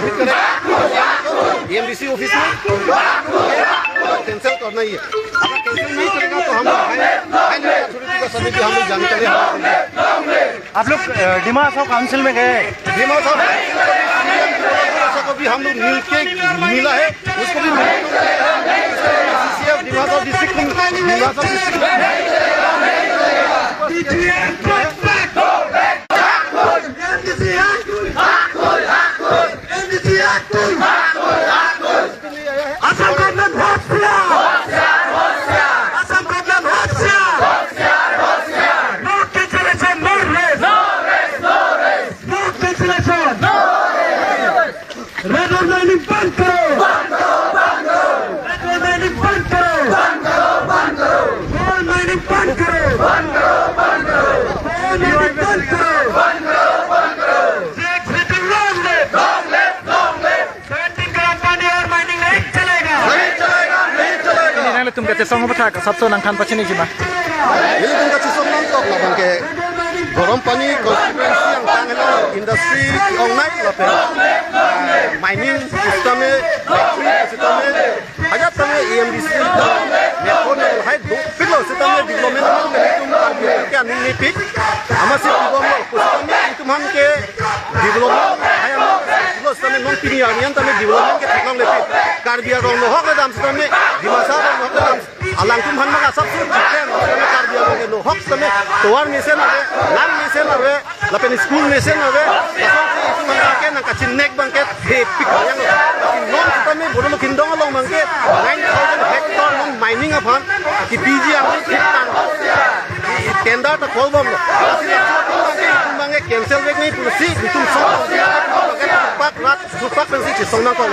Submit करेगा EMDC office में cancel करना ही है। अगर कैंसिल नहीं करेगा तो हम अथॉरिटी का सबमिट हम लोग जानकारी आप लोग डिमा हसाओ काउंसिल में गए? डिमा हसाओ को भी हम लोग मिला है, उसको भी डिमा हसाओ डिस्ट्रिक्ट तुम कहते संग बता का सबसे नंखान पछिनी जिमा ini tuh kasih sonang tok lah bangke gorong pani konstituensi yang tangelo industri online lah pe mining sistemnya factory sistemnya aja tame EMDC network hai do pilo sistemnya development में तुम के अन्य पिक हमारे development sistemnya itu हम के development hai हम lo sistemnya non pinian tame development के teknologi लेते कार्बिया रोंग लो होगा दाम sistemnya di masa रोंग होगा दाम alang तुम हम का सब कुछ कार्बिया रोंग लो होगा sistemnya toar mesin ada lan mesin ada lapen school mesin ada tapi itu mereka nak kacin nek bangket pick yang non sistemnya bodoh kindong long bangket 9,000 hektar non mining apaan ki PG yang hitam tenda tak kol bom bangke cancel back nih polisi itu sok pak rat supak pensi cisong nang kol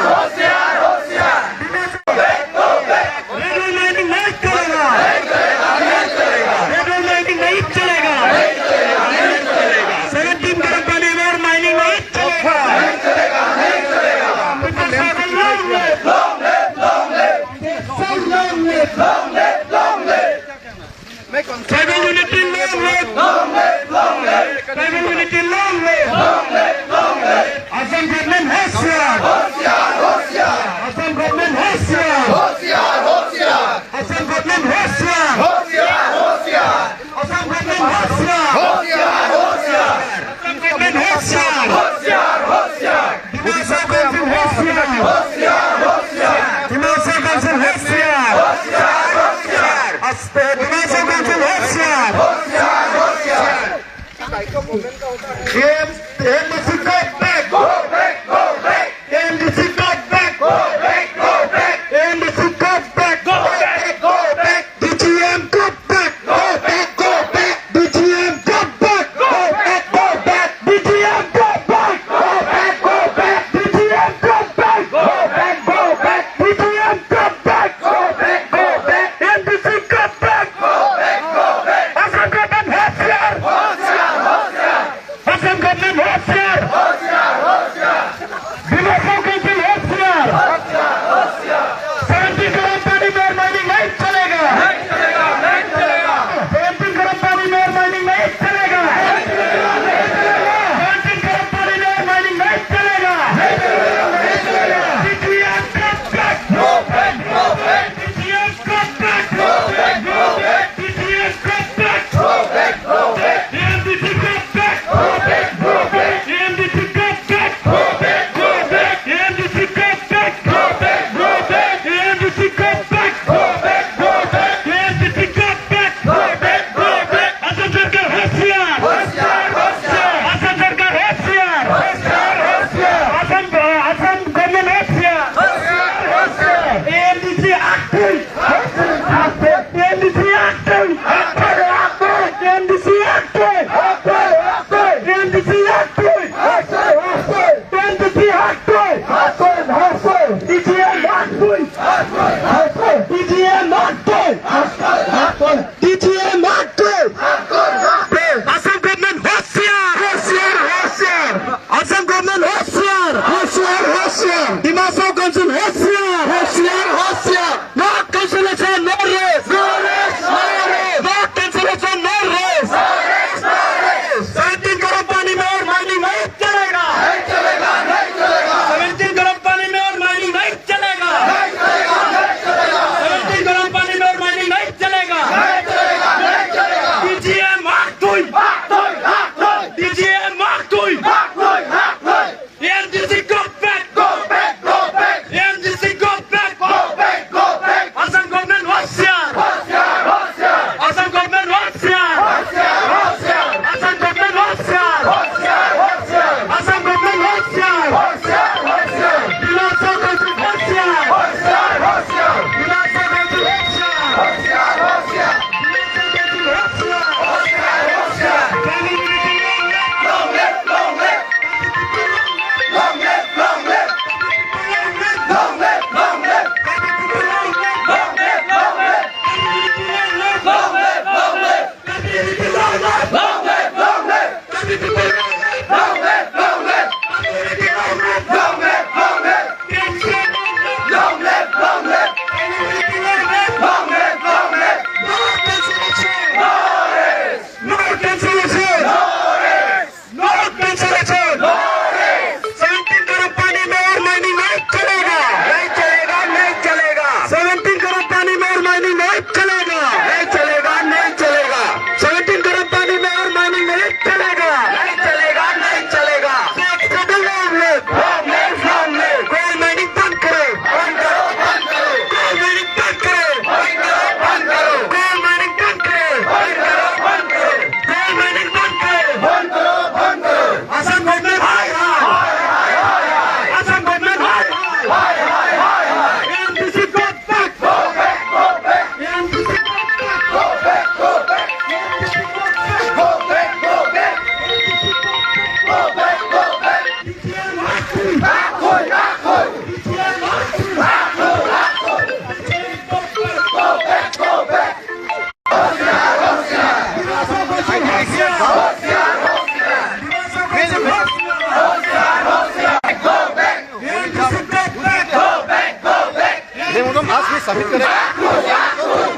submit करेगा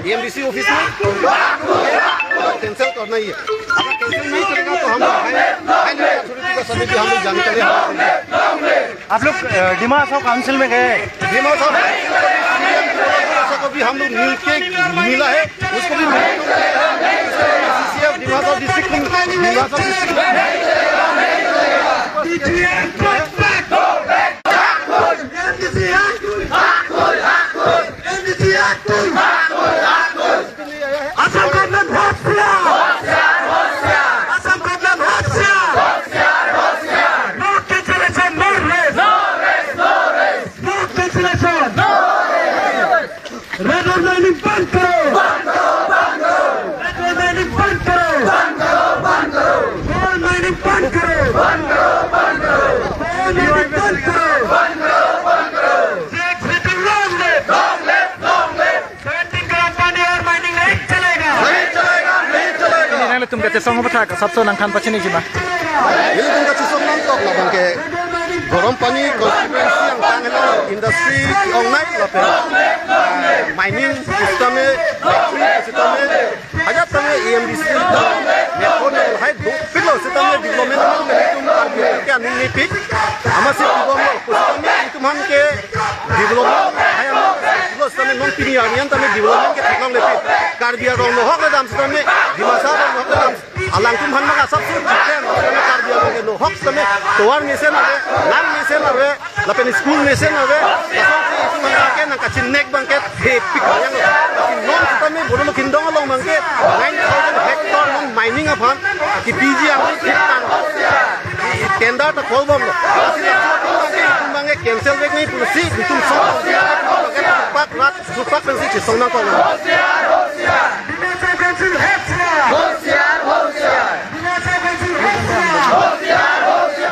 EMDC office में, cancel करना ही है। अगर cancel नहीं करेगा तो हम high level authority का समिति हम लोग जाने के लिए आप लोग डिमा हसाओ काउंसिल में गए? डिमा हसाओ को भी हम लोग मिला है, उसको भी डिमा हसाओ डिस्ट्रिक्ट तुम कहते संग बता का सबसे नंखान पछिनी जिमा ini kan kasi somnam tok la bangke gorom pani constituency yang tangelo industry ongnai la pe mining system e factory system e aja tame EMDC national high pilo system e development ke tum ke anin ni pik amasi development system e ituman ke development haya lo system non pini anian tame development ke thakang le pik karbia rong no hok dam system e dimasa rong hok dam alang tum han ma sab su karbia rong no hok system e toar mission ave lang mission ave lapen school mission ave kasong si itu mangke nang kacin nek bangke he pik yang non system e bodo kindong long bangke 9000 hectare non mining aphan ki PG ang kitan tenda ta kolbom lo bangke cancel bek ni pusi bitum sok pak rat supak pensi chisong na ko